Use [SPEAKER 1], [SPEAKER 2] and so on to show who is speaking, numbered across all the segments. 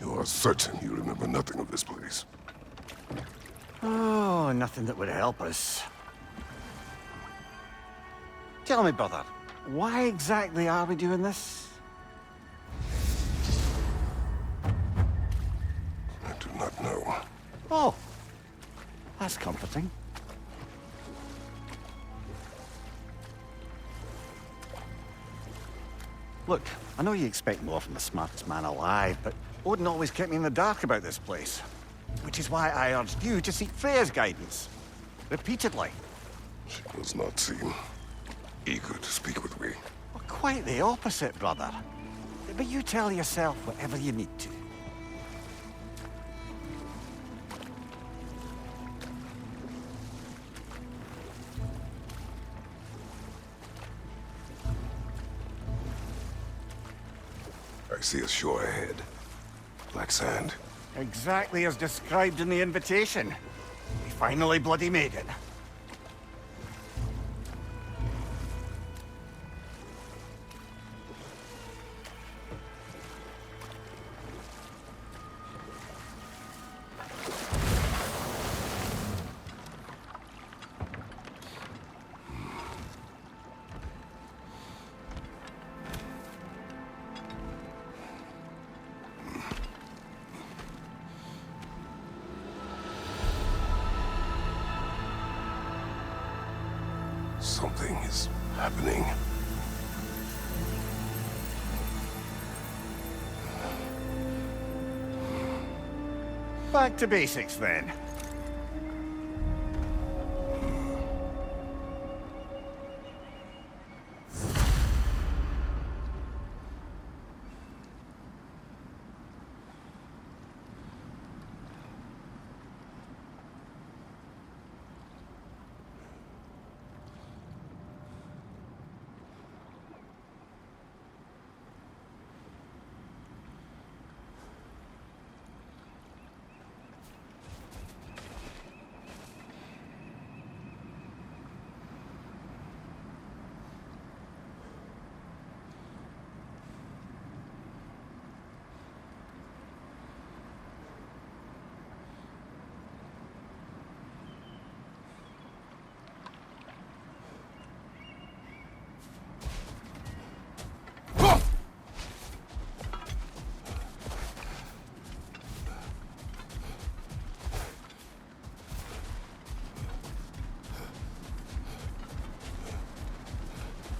[SPEAKER 1] You are certain you remember nothing of this place?
[SPEAKER 2] Oh, nothing that would help us. Tell me, brother, why exactly are we doing this?
[SPEAKER 1] I do not know.
[SPEAKER 2] Oh, that's comforting. Look, I know you expect more from the smartest man alive, but Odin always kept me in the dark about this place. Which is why I urged you to seek Freya's guidance. Repeatedly.
[SPEAKER 1] She does not seem eager to speak with me.
[SPEAKER 2] Well, quite the opposite, brother. But you tell yourself whatever you need to.
[SPEAKER 1] I see a shore ahead. Black sand.
[SPEAKER 2] Exactly as described in the invitation. We finally bloody made it.
[SPEAKER 1] Something is happening.
[SPEAKER 2] Back to basics, then.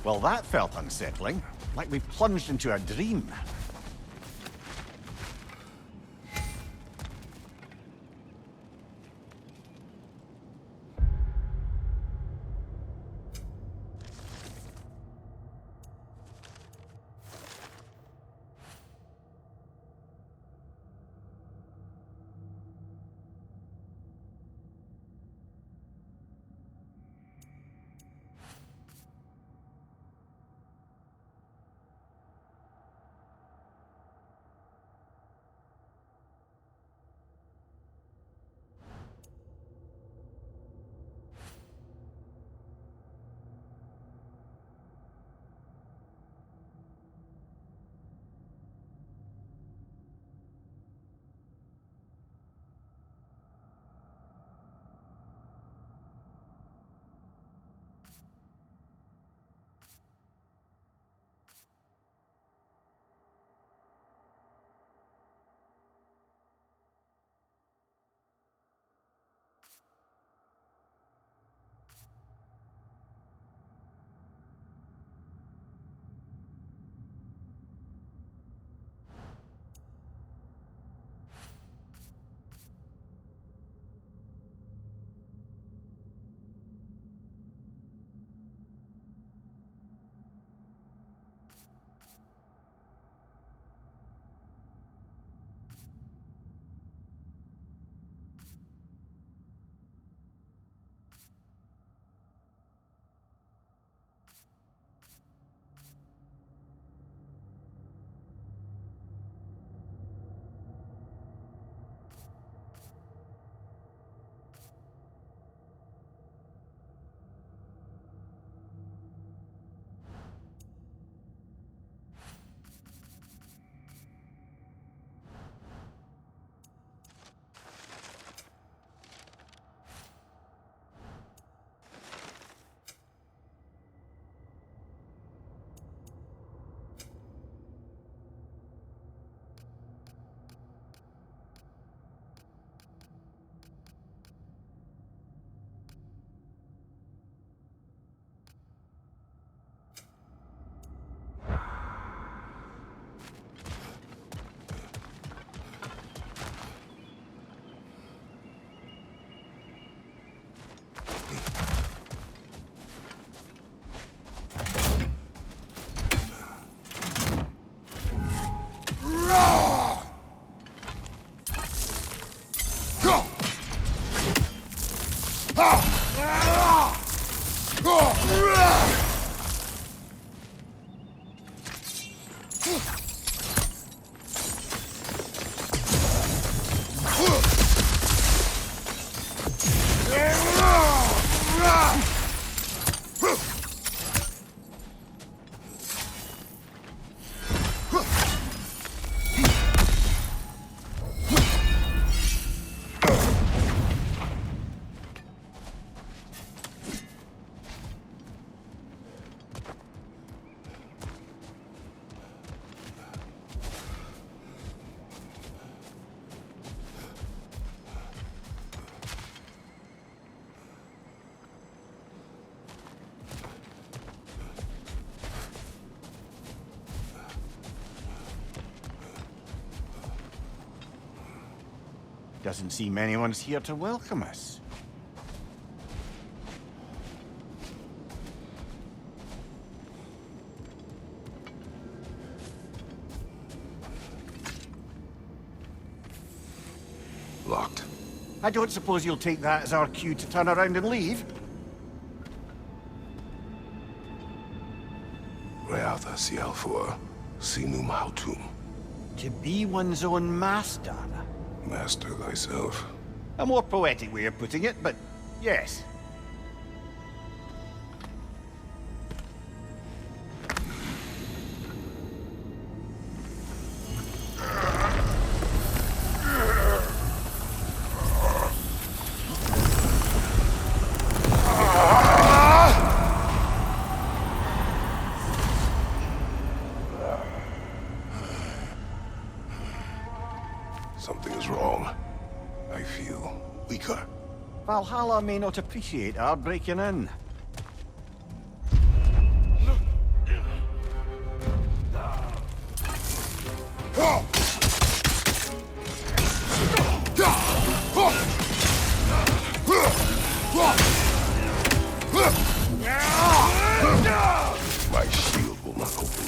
[SPEAKER 2] Well, that felt unsettling. Like we plunged into a dream. Doesn't seem anyone's here to welcome us.
[SPEAKER 1] Locked.
[SPEAKER 2] I don't suppose you'll take that as our cue to turn around and leave?
[SPEAKER 1] Reatha Sialfur, Sinum Hautum.
[SPEAKER 2] To be one's own master.
[SPEAKER 1] Master thyself.
[SPEAKER 2] A more poetic way of putting it, but yes.
[SPEAKER 1] Something is wrong. I feel weaker.
[SPEAKER 2] Valhalla may not appreciate our breaking in.
[SPEAKER 1] My shield will not open.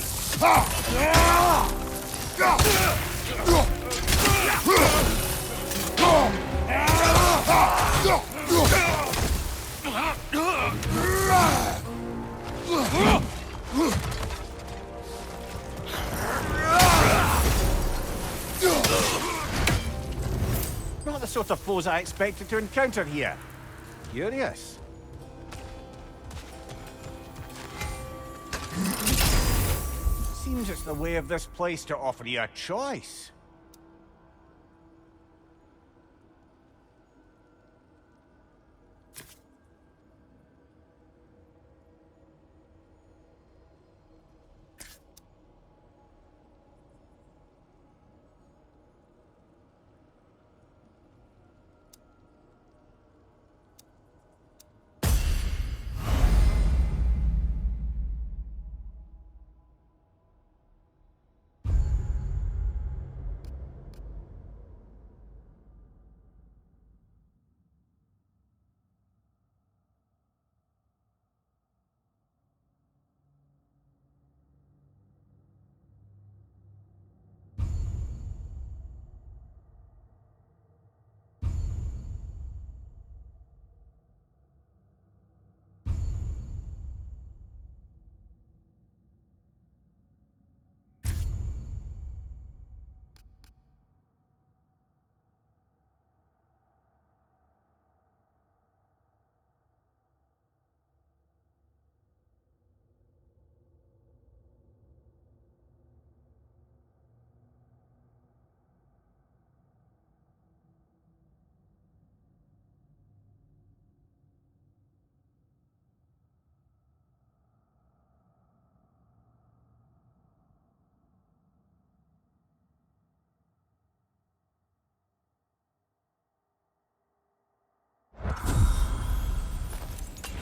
[SPEAKER 2] Not the sort of foes I expected to encounter here. Curious. Seems it's the way of this place to offer you a choice.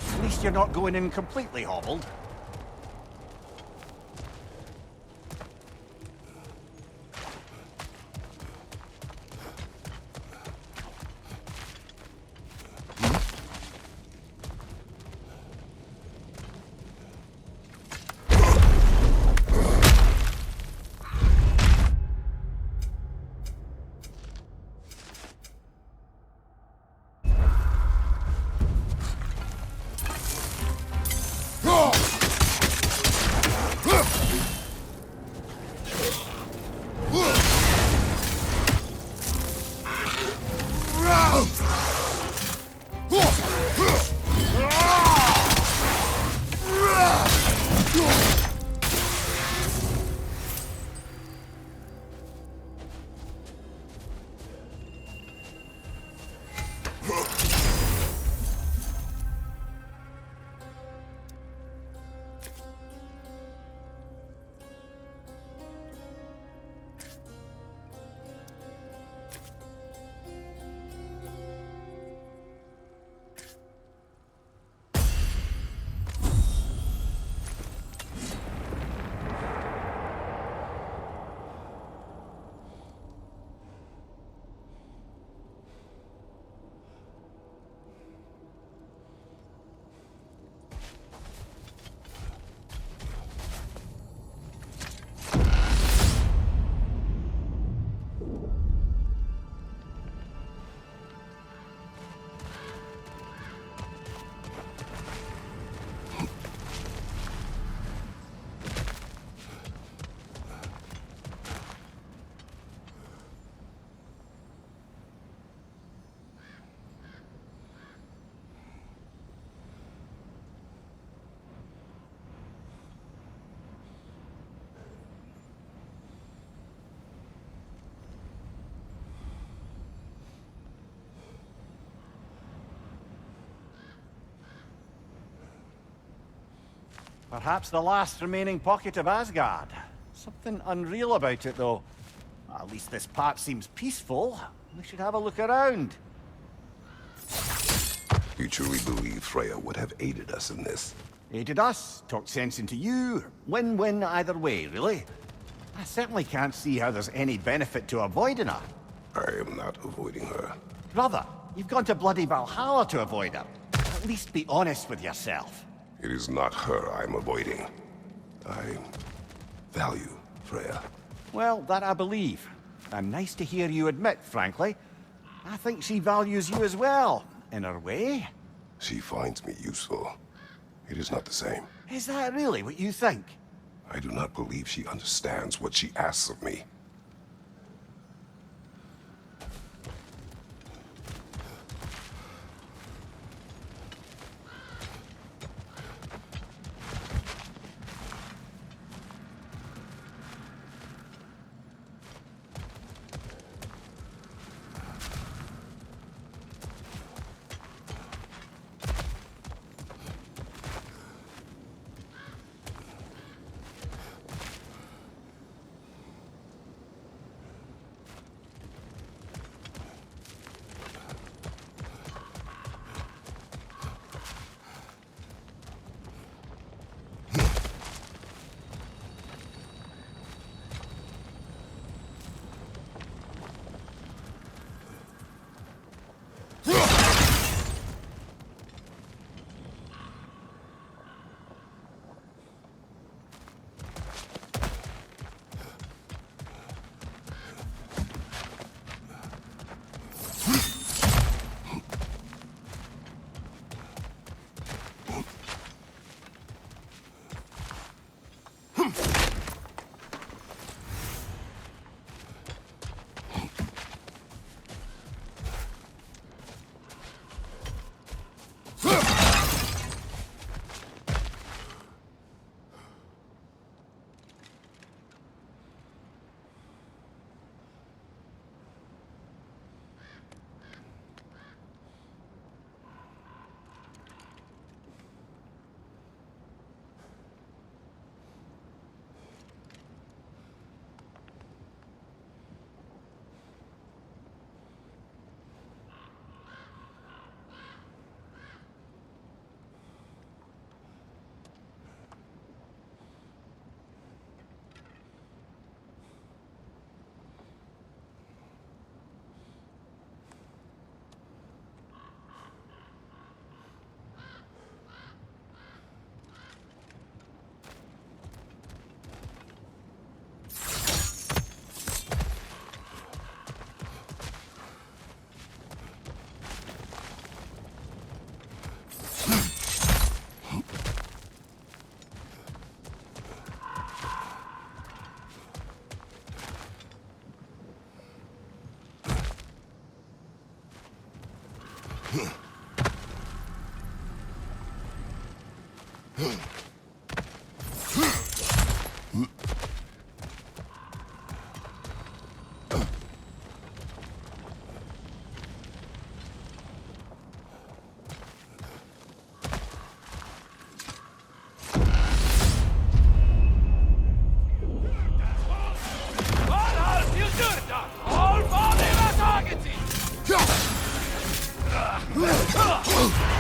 [SPEAKER 2] At least you're not going in completely hobbled. Perhaps the last remaining pocket of Asgard. Something unreal about it, though. At least this part seems peaceful. We should have a look around.
[SPEAKER 1] You truly believe Freya would have aided us in this?
[SPEAKER 2] Aided us, talked sense into you. Win-win either way, really. I certainly can't see how there's any benefit to avoiding her.
[SPEAKER 1] I am not avoiding her.
[SPEAKER 2] Brother, you've gone to bloody Valhalla to avoid her. At least be honest with yourself.
[SPEAKER 1] It is not her I'm avoiding. I value Freya.
[SPEAKER 2] Well, that I believe. And nice to hear you admit, frankly. I think she values you as well, in her way.
[SPEAKER 1] She finds me useful. It is not the same.
[SPEAKER 2] Is that really what you think?
[SPEAKER 1] I do not believe she understands what she asks of me.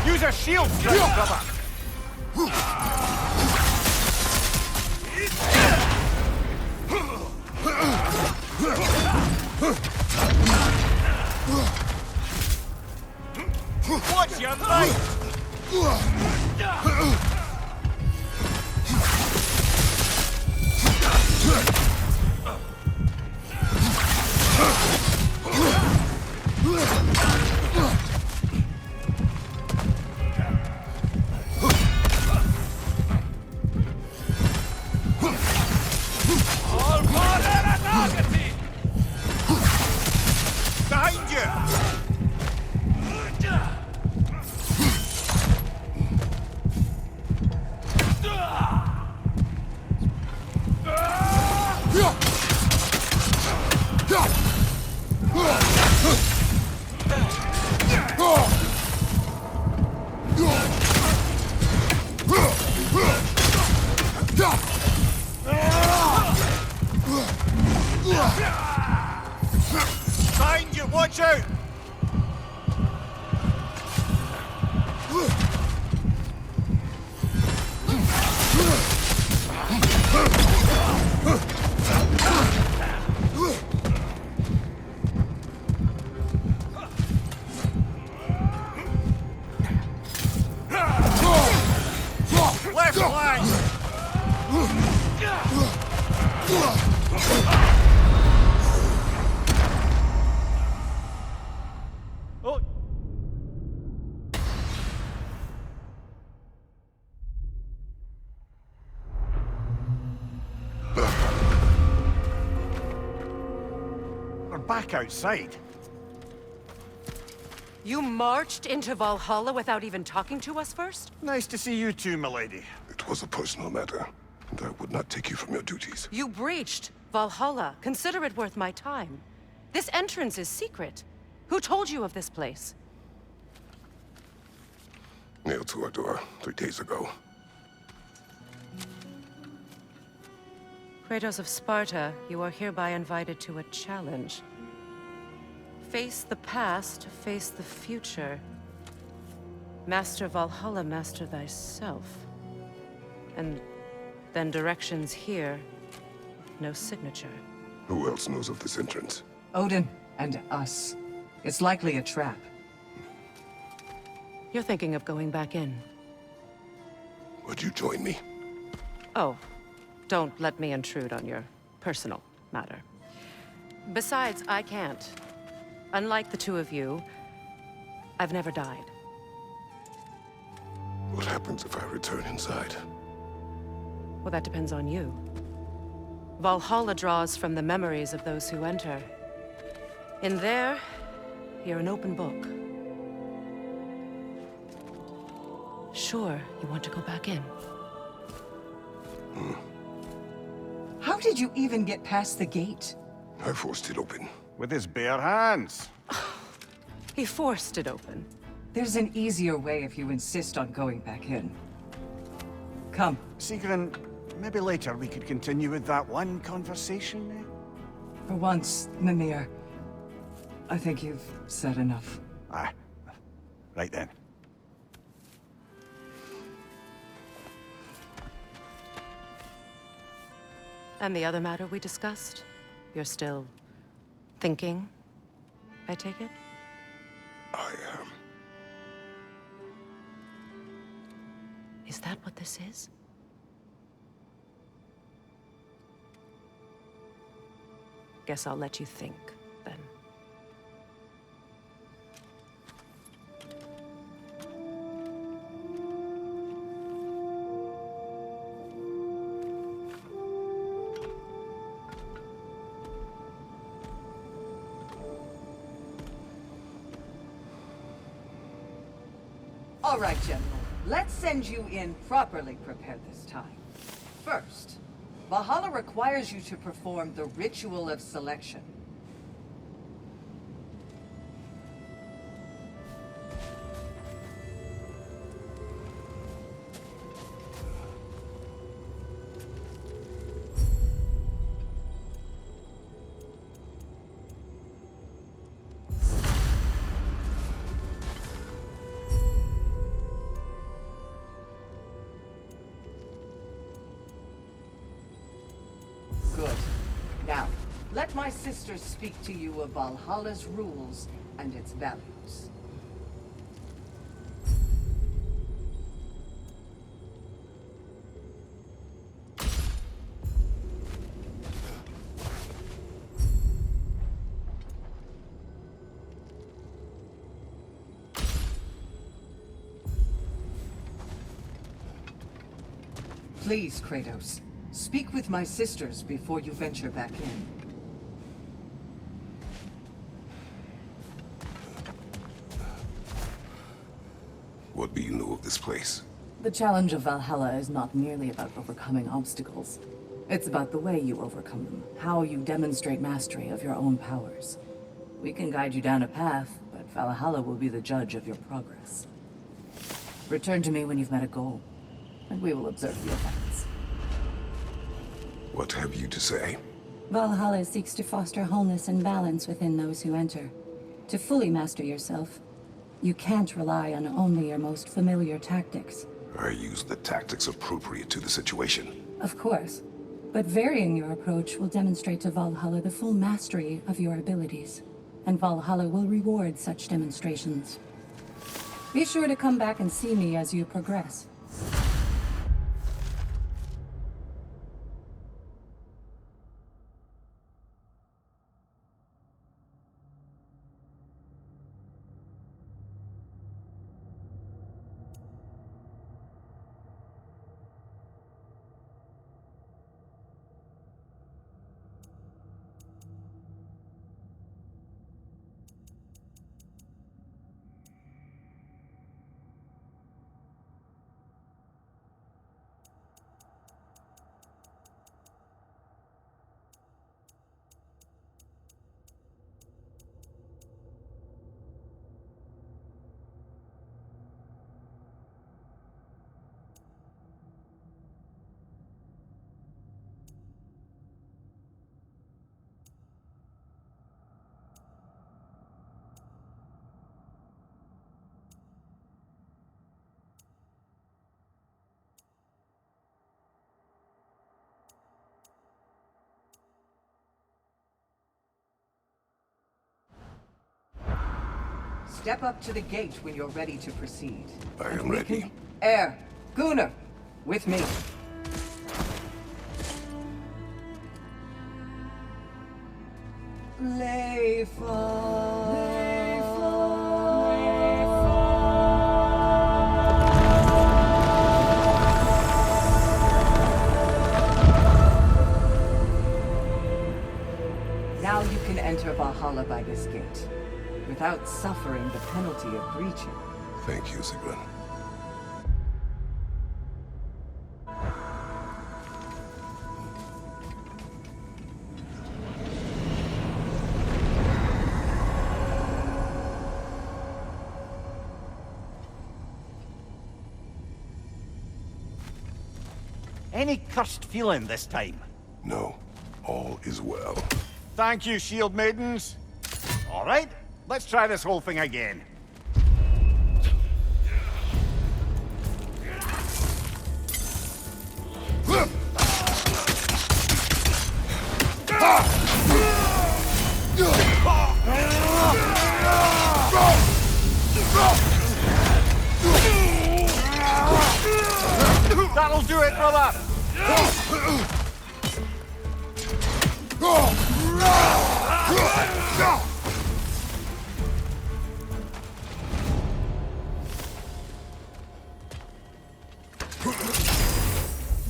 [SPEAKER 2] Use a shield strike, brother! Watch your light! Oh! We're back outside.
[SPEAKER 3] You marched into Valhalla without even talking to us first?
[SPEAKER 2] Nice to see you too, milady.
[SPEAKER 1] It was a personal matter, and I would not take you from your duties.
[SPEAKER 3] You breached Valhalla. Consider it worth my time. This entrance is secret. Who told you of this place?
[SPEAKER 1] Nailed to our door 3 days ago.
[SPEAKER 3] Kratos of Sparta, you are hereby invited to a challenge. Face the past, face the future. Master Valhalla, master thyself. And then directions here, no signature.
[SPEAKER 1] Who else knows of this entrance?
[SPEAKER 4] Odin and us. It's likely a trap.
[SPEAKER 3] You're thinking of going back in.
[SPEAKER 1] Would you join me?
[SPEAKER 3] Oh, don't let me intrude on your personal matter. Besides, I can't. Unlike the two of you, I've never died.
[SPEAKER 1] What happens if I return inside?
[SPEAKER 3] Well, that depends on you. Valhalla draws from the memories of those who enter. In there, you're an open book. Sure, you want to go back in.
[SPEAKER 4] How did you even get past the gate?
[SPEAKER 1] I forced it open.
[SPEAKER 2] With his bare hands.
[SPEAKER 3] He forced it open.
[SPEAKER 4] There's an easier way if you insist on going back in. Come.
[SPEAKER 2] Sigrun, maybe later we could continue with that one conversation, eh?
[SPEAKER 4] For once, Mimir, I think you've said enough.
[SPEAKER 2] Aye. Right then.
[SPEAKER 3] And the other matter we discussed? You're still thinking, I take it?
[SPEAKER 1] I am.
[SPEAKER 3] Is that what this is? Guess I'll let you think, then.
[SPEAKER 4] All right, General. Let's send you in properly prepared this time. First, Valhalla requires you to perform the ritual of selection. Good. Now, let my sisters speak to you of Valhalla's rules and its values. Please, Kratos. Speak with my sisters before you venture back in.
[SPEAKER 1] What do you know of this place?
[SPEAKER 5] The challenge of Valhalla is not merely about overcoming obstacles. It's about the way you overcome them, how you demonstrate mastery of your own powers. We can guide you down a path, but Valhalla will be the judge of your progress. Return to me when you've met a goal, and we will observe the effects.
[SPEAKER 1] What have you to say?
[SPEAKER 5] Valhalla seeks to foster wholeness and balance within those who enter. To fully master yourself, you can't rely on only your most familiar tactics.
[SPEAKER 1] I use the tactics appropriate to the situation.
[SPEAKER 5] Of course, but varying your approach will demonstrate to Valhalla the full mastery of your abilities, and Valhalla will reward such demonstrations. Be sure to come back and see me as you progress.
[SPEAKER 4] Step up to the gate when you're ready to proceed.
[SPEAKER 1] I am ready.
[SPEAKER 4] Air, Gunnar, with me. Now you can enter Valhalla by this gate, without suffering the penalty of breaching.
[SPEAKER 1] Thank you, Sigrun.
[SPEAKER 2] Any cursed feeling this time?
[SPEAKER 1] No, all is well.
[SPEAKER 2] Thank you, shield maidens. All right, let's try this whole thing again. That'll do it, brother!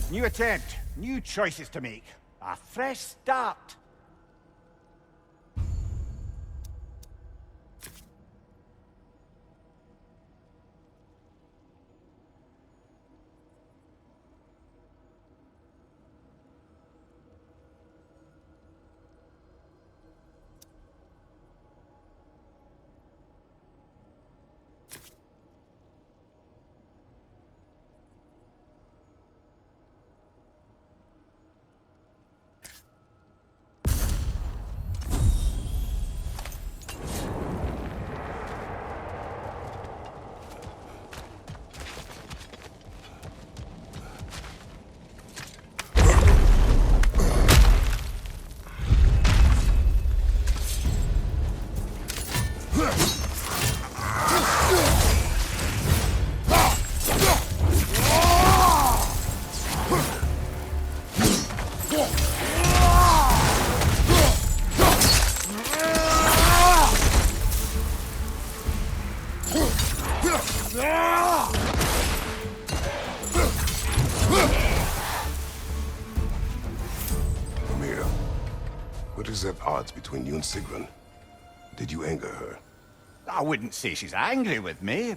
[SPEAKER 2] New attempt, new choices to make. A fresh start.
[SPEAKER 1] Amir, what is at odds between you and Sigrun? Did you anger her?
[SPEAKER 2] I wouldn't say she's angry with me.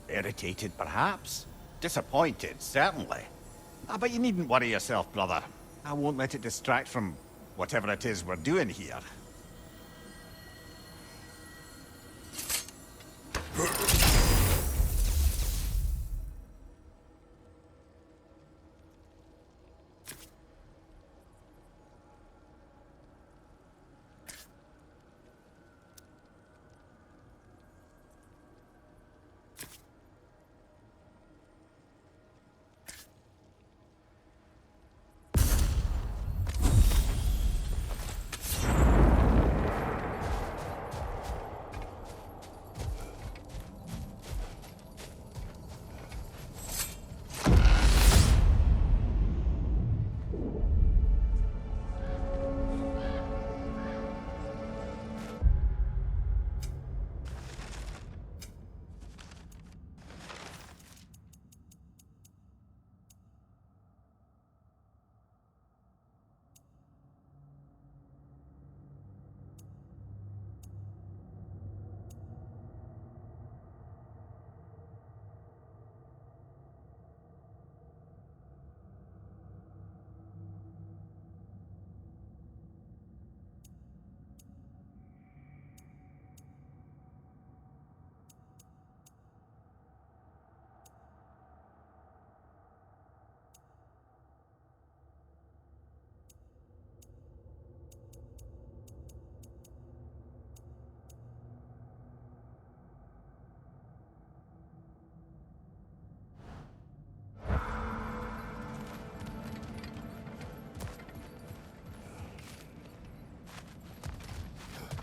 [SPEAKER 2] Irritated, perhaps. Disappointed, certainly. But you needn't worry yourself, brother. I won't let it distract from whatever it is we're doing here.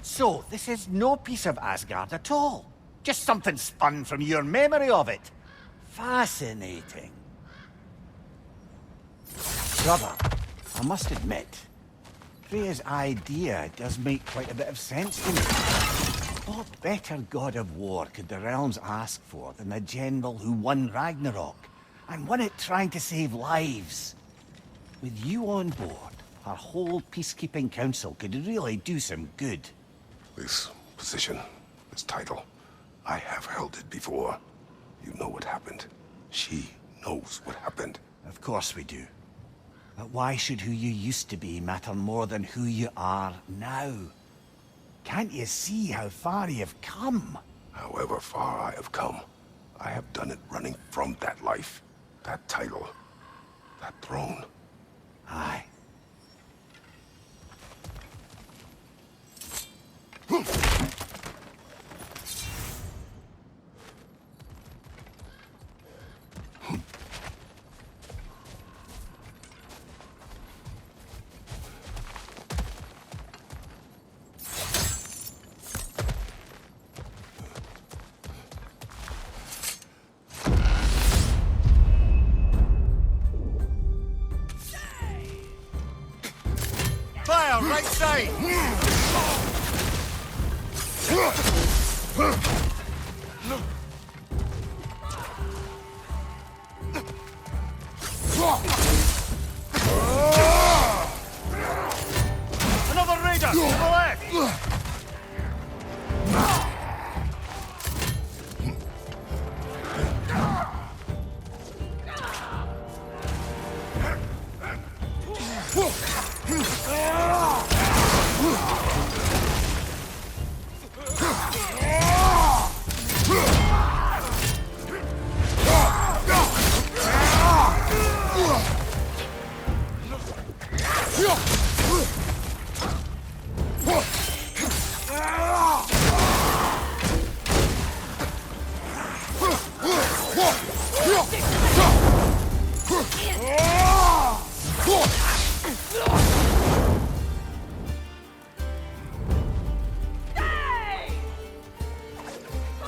[SPEAKER 2] So, this is no piece of Asgard at all. Just something spun from your memory of it. Fascinating. Brother, I must admit, Freya's idea does make quite a bit of sense to me. What better god of war could the realms ask for than the general who won Ragnarok, and won it trying to save lives? With you on board, our whole peacekeeping council could really do some good.
[SPEAKER 1] This position, this title, I have held it before. You know what happened. She knows what happened.
[SPEAKER 2] Of course we do. But why should who you used to be matter more than who you are now? Can't you see how far you've come?
[SPEAKER 1] However far I have come, I have done it running from that life, that title, that throne.
[SPEAKER 2] Aye. Fire, right side! Another raider! To the left!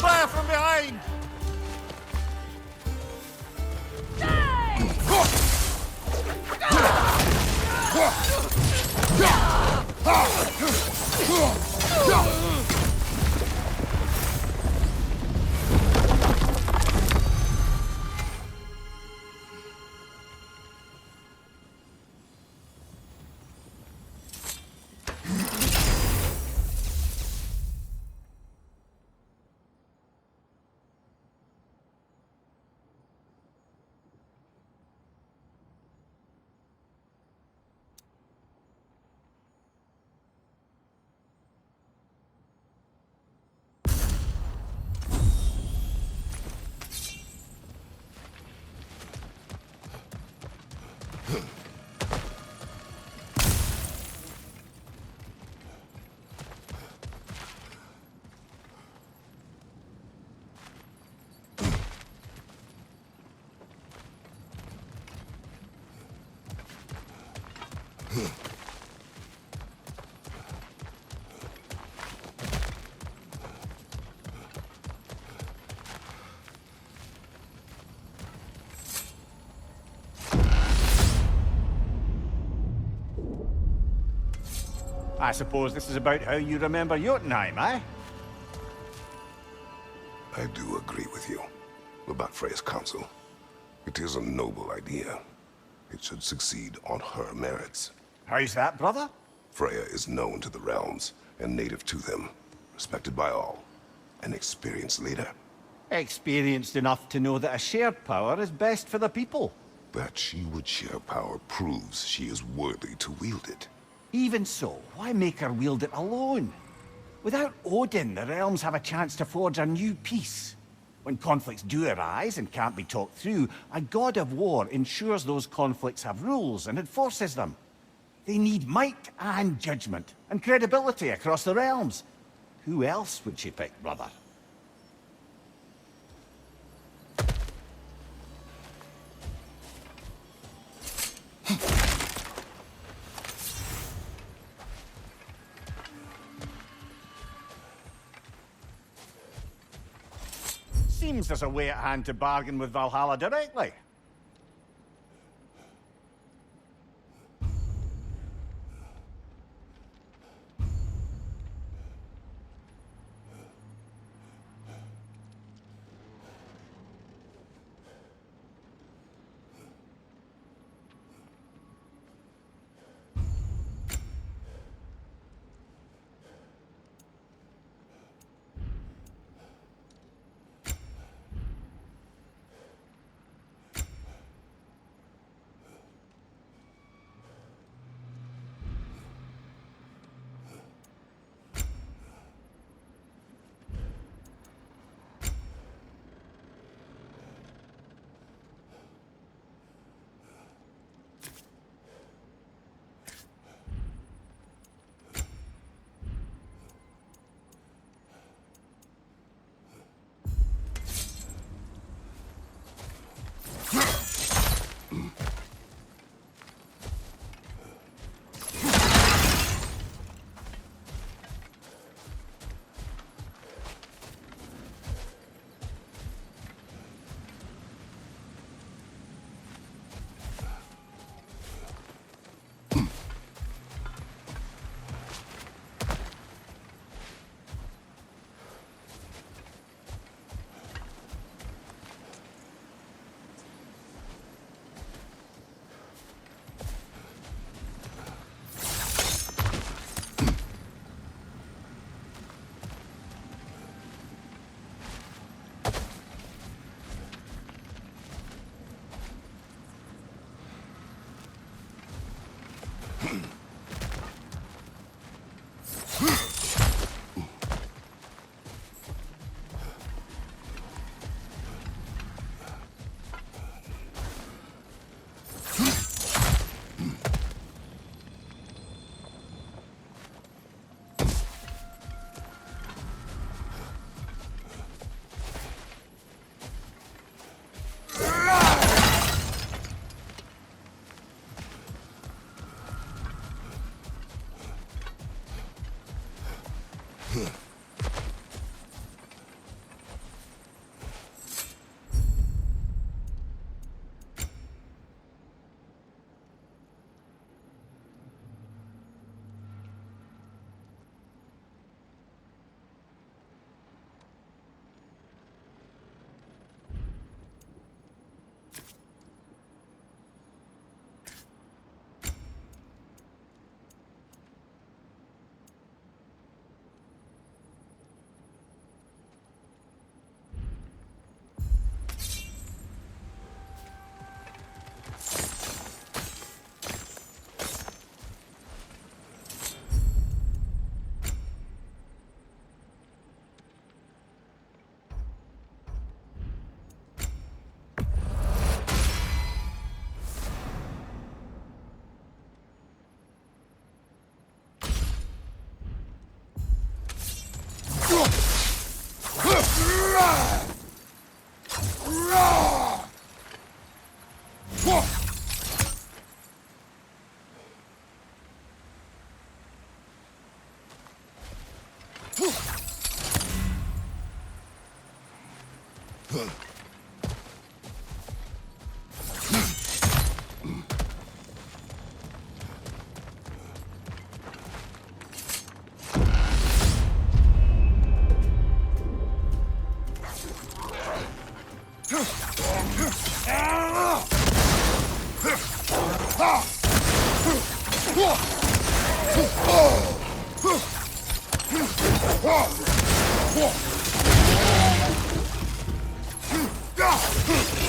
[SPEAKER 2] Fire from behind! I suppose this is about how you remember Jotunheim, eh?
[SPEAKER 1] I do agree with you about Freya's council. It is a noble idea. It should succeed on her merits.
[SPEAKER 2] How's that, brother?
[SPEAKER 1] Freya is known to the realms and native to them, respected by all. An experienced leader.
[SPEAKER 2] Experienced enough to know that a shared power is best for the people.
[SPEAKER 1] That she would share power proves she is worthy to wield it.
[SPEAKER 2] Even so, why make her wield it alone? Without Odin, the realms have a chance to forge a new peace. When conflicts do arise and can't be talked through, a god of war ensures those conflicts have rules and enforces them. They need might and judgment, and credibility across the realms. Who else would she pick, brother? seems there's a way at hand to bargain with Valhalla directly.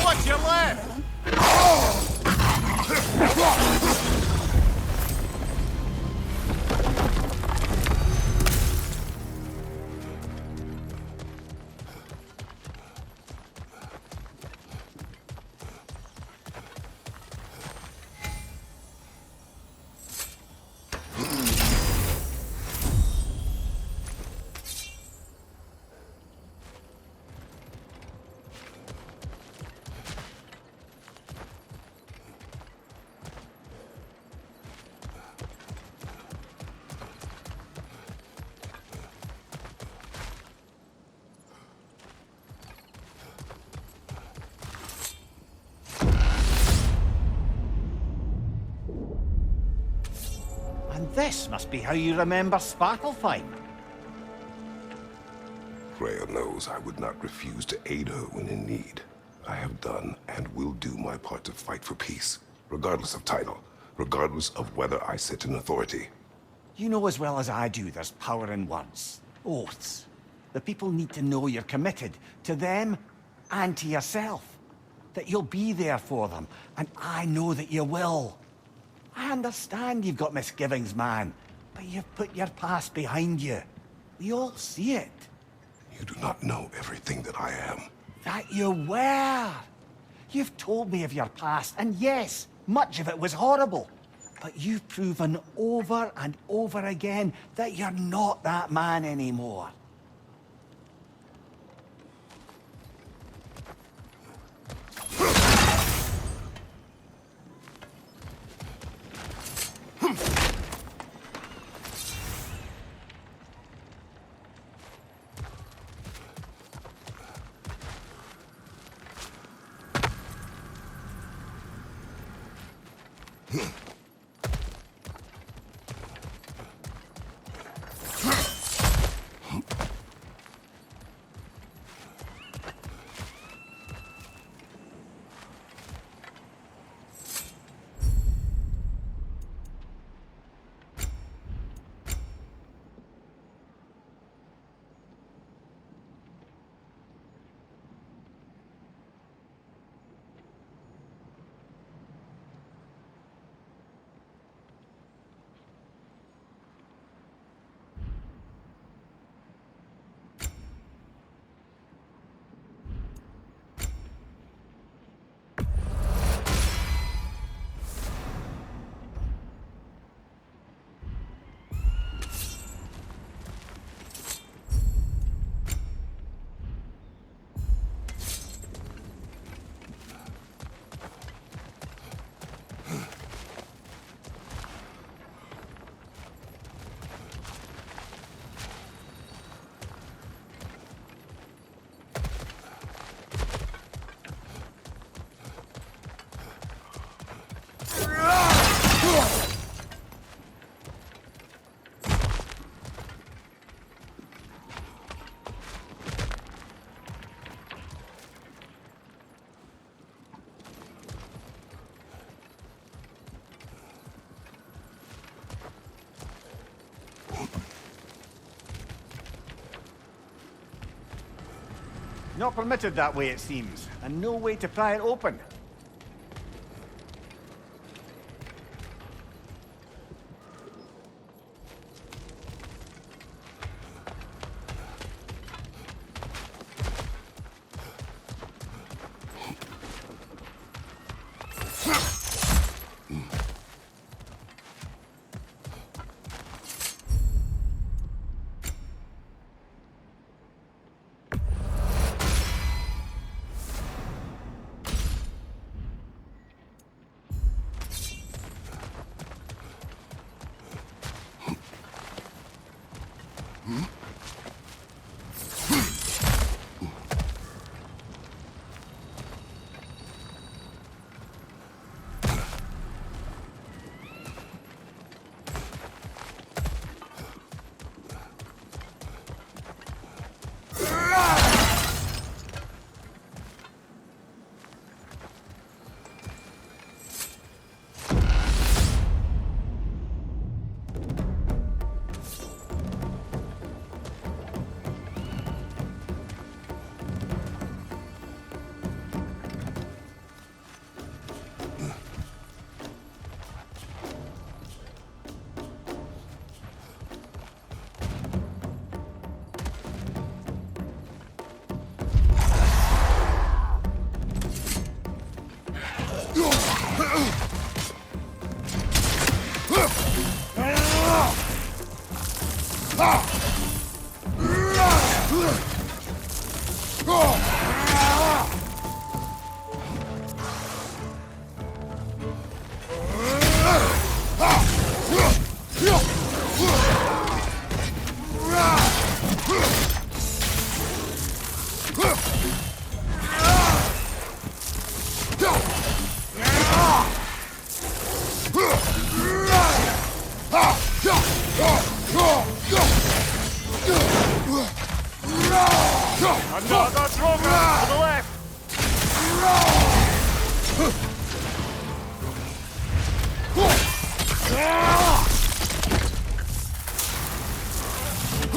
[SPEAKER 2] What's your left? And this must be how you remember Sparklefine.
[SPEAKER 1] Freya knows I would not refuse to aid her when in need. I have done and will do my part to fight for peace, regardless of title, regardless of whether I sit in authority.
[SPEAKER 2] You know as well as I do there's power in words. Oaths. The people need to know you're committed to them and to yourself. That you'll be there for them, and I know that you will. I understand you've got misgivings, man, but you've put your past behind you. We all see it.
[SPEAKER 1] You do not know everything that I am.
[SPEAKER 2] That you were. You've told me of your past, and yes, much of it was horrible. But you've proven over and over again that you're not that man anymore. Not permitted that way, it seems, and no way to pry it open.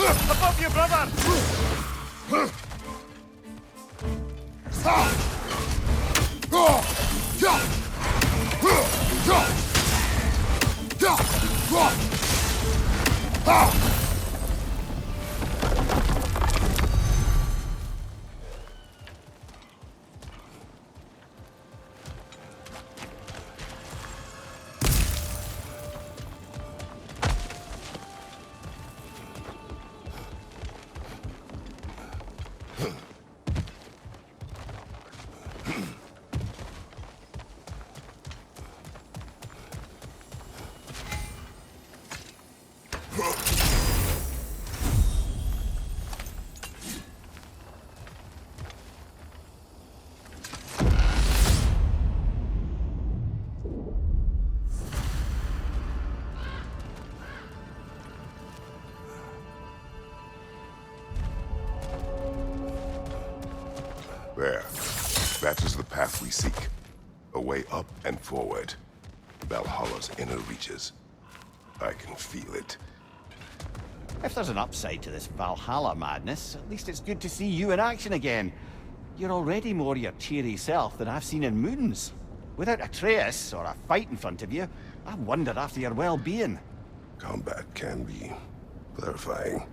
[SPEAKER 2] Above you, brother!
[SPEAKER 1] There. That is the path we seek. A way up and forward. Valhalla's inner reaches. I can feel it.
[SPEAKER 2] If there's an upside to this Valhalla madness, at least it's good to see you in action again. You're already more your cheery self than I've seen in moons. Without Atreus, or a fight in front of you, I wonder after your well-being.
[SPEAKER 1] Combat can be clarifying.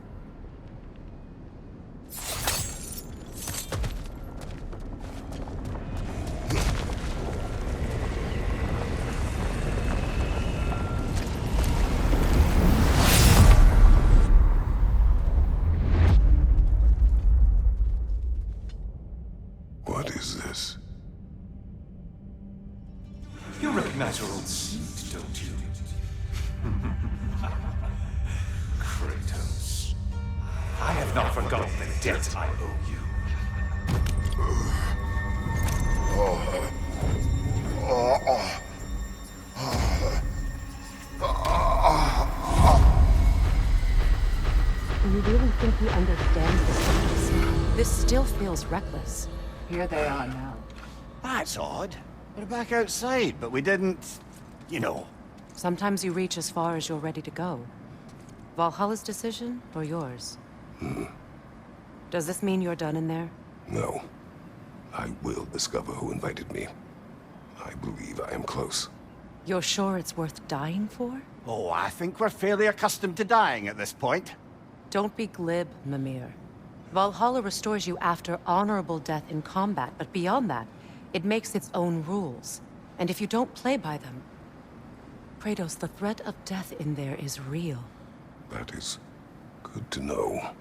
[SPEAKER 1] What is this?
[SPEAKER 6] You recognize your old suit, don't you? Kratos. I have not forgotten the debt I owe you.
[SPEAKER 3] Do you really think he understands the stakes? This still feels reckless.
[SPEAKER 4] Here they are now.
[SPEAKER 2] That's odd. We're back outside, but we didn't... you know.
[SPEAKER 3] Sometimes you reach as far as you're ready to go. Valhalla's decision, or yours? Does this mean you're done in there?
[SPEAKER 1] No. I will discover who invited me. I believe I am close.
[SPEAKER 3] You're sure it's worth dying for?
[SPEAKER 2] Oh, I think we're fairly accustomed to dying at this point.
[SPEAKER 3] Don't be glib, Mimir. Valhalla restores you after honorable death in combat, but beyond that, it makes its own rules. And if you don't play by them... Kratos, the threat of death in there is real.
[SPEAKER 1] That is good to know.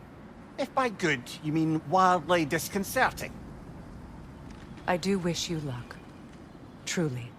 [SPEAKER 2] If by good, you mean wildly disconcerting.
[SPEAKER 3] I do wish you luck. Truly.